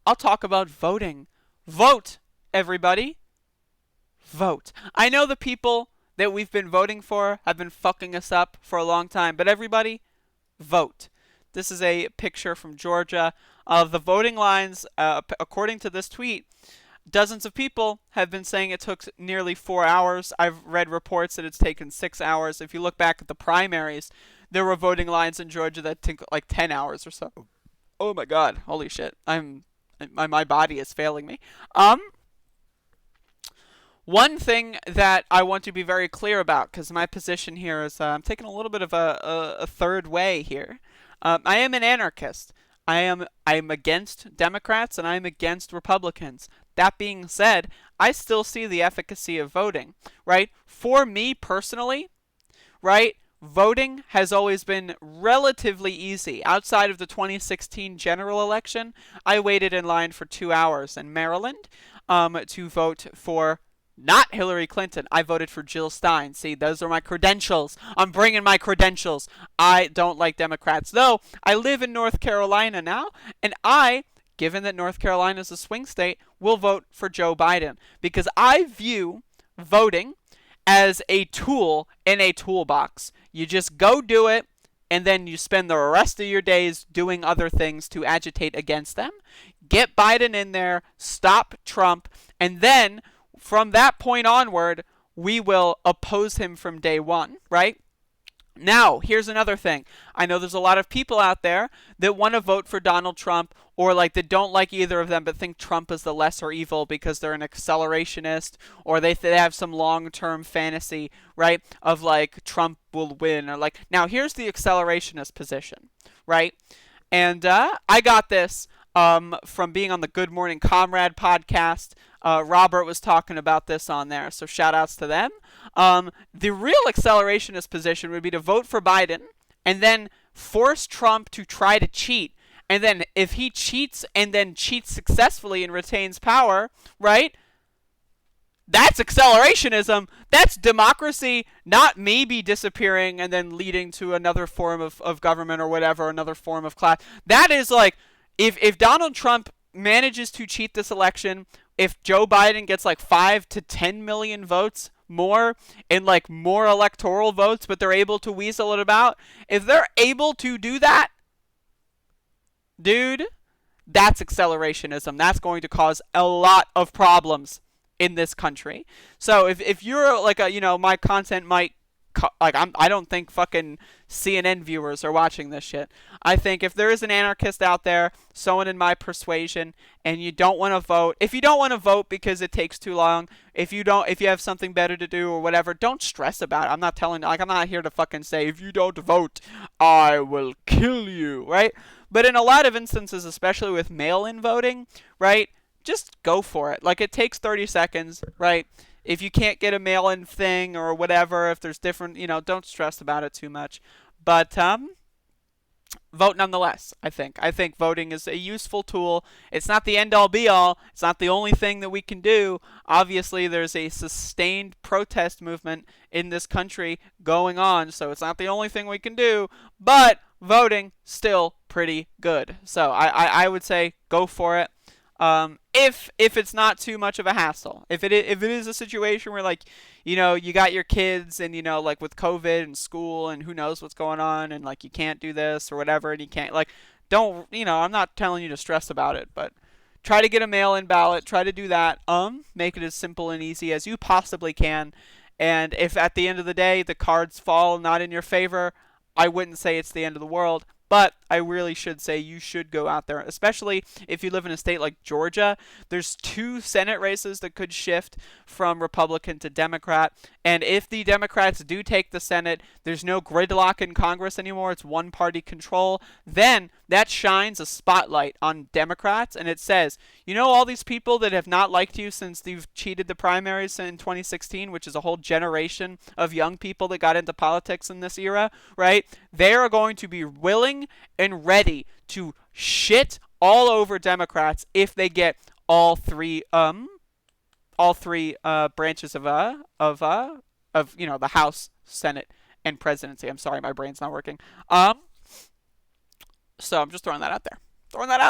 I'll talk about voting. Vote, everybody. Vote. I know the people that we've been voting for have been fucking us up for a long time, but everybody, vote. This is a picture from Georgia of the voting lines. According to this tweet, dozens of people have been saying it took nearly 4 hours. I've read reports that it's taken 6 hours. If you look back at the primaries, there were voting lines in Georgia that took like 10 hours or so. Oh my god, holy shit. My body is failing me. Um One thing that I want to be very clear about, because my position here is I'm taking a little bit of a third way here. I am an anarchist. I am against Democrats and I am against Republicans. That being said, I still see the efficacy of voting, right? For me personally, right? Voting has always been relatively easy. Outside of the 2016 general election, I waited in line for 2 hours in Maryland to vote for not Hillary Clinton. I voted for Jill Stein. See, those are my credentials. I'm bringing my credentials. I don't like Democrats. Though, I live in North Carolina now, and given that North Carolina is a swing state, will vote for Joe Biden. Because I view voting as a tool in a toolbox. You just go do it, and then you spend the rest of your days doing other things to agitate against them. Get Biden in there, stop Trump, and then from that point onward, we will oppose him from day one, right? Now, here's another thing. I know there's a lot of people out there that want to vote for Donald Trump or like that don't like either of them but think Trump is the lesser evil because they're an accelerationist or they have some long-term fantasy, right, of like Trump will win or like. Now, here's the accelerationist position, right? And I got this from being on the Good Morning Comrade podcast. Robert was talking about this on there, so shout outs to them. The real accelerationist position would be to vote for Biden and then force Trump to try to cheat. And then if he cheats and then cheats successfully and retains power, right? That's accelerationism. That's democracy, not maybe disappearing and then leading to another form of government or whatever, another form of class. That is like, if Donald Trump manages to cheat this election, if Joe Biden gets like 5 to 10 million votes more and like more electoral votes, but they're able to weasel it about, if they're able to do that, dude, that's accelerationism. That's going to cause a lot of problems in this country. So if you're like my content might I don't think fucking CNN viewers are watching this shit. I think if there is an anarchist out there, someone in my persuasion, and you don't want to vote, if you don't want to vote because it takes too long, if you have something better to do or whatever, don't stress about it. I'm not here to fucking say, if you don't vote, I will kill you, right? But in a lot of instances, especially with mail-in voting, right, just go for it. Like, it takes 30 seconds, right? If you can't get a mail-in thing or whatever, if there's different, don't stress about it too much. But vote nonetheless, I think. I think voting is a useful tool. It's not the end-all be-all. It's not the only thing that we can do. Obviously, there's a sustained protest movement in this country going on, so it's not the only thing we can do. But voting, still pretty good. So I would say go for it. If it's not too much of a hassle, if it is a situation where like, you got your kids and like with COVID and school and who knows what's going on and like you can't do this or whatever and you can't like, don't, I'm not telling you to stress about it, but try to get a mail-in ballot, try to do that, make it as simple and easy as you possibly can. And if at the end of the day the cards fall not in your favor, I wouldn't say it's the end of the world. But I really should say you should go out there, especially if you live in a state like Georgia. There's 2 Senate races that could shift from Republican to Democrat. And if the Democrats do take the Senate, there's no gridlock in Congress anymore. It's one-party control. Then that shines a spotlight on Democrats, and it says, all these people that have not liked you since you've cheated the primaries in 2016, which is a whole generation of young people that got into politics in this era, right? They are going to be willing and ready to shit all over Democrats if they get all three branches of the House, Senate, and presidency. I'm sorry, my brain's not working. So I'm just throwing that out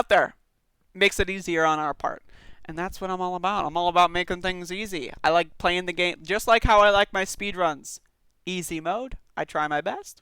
there. makes it easier on our part. And that's what I'm all about. I'm all about making things easy. I like playing the game just like how I like my speed runs. Easy mode. I try my best.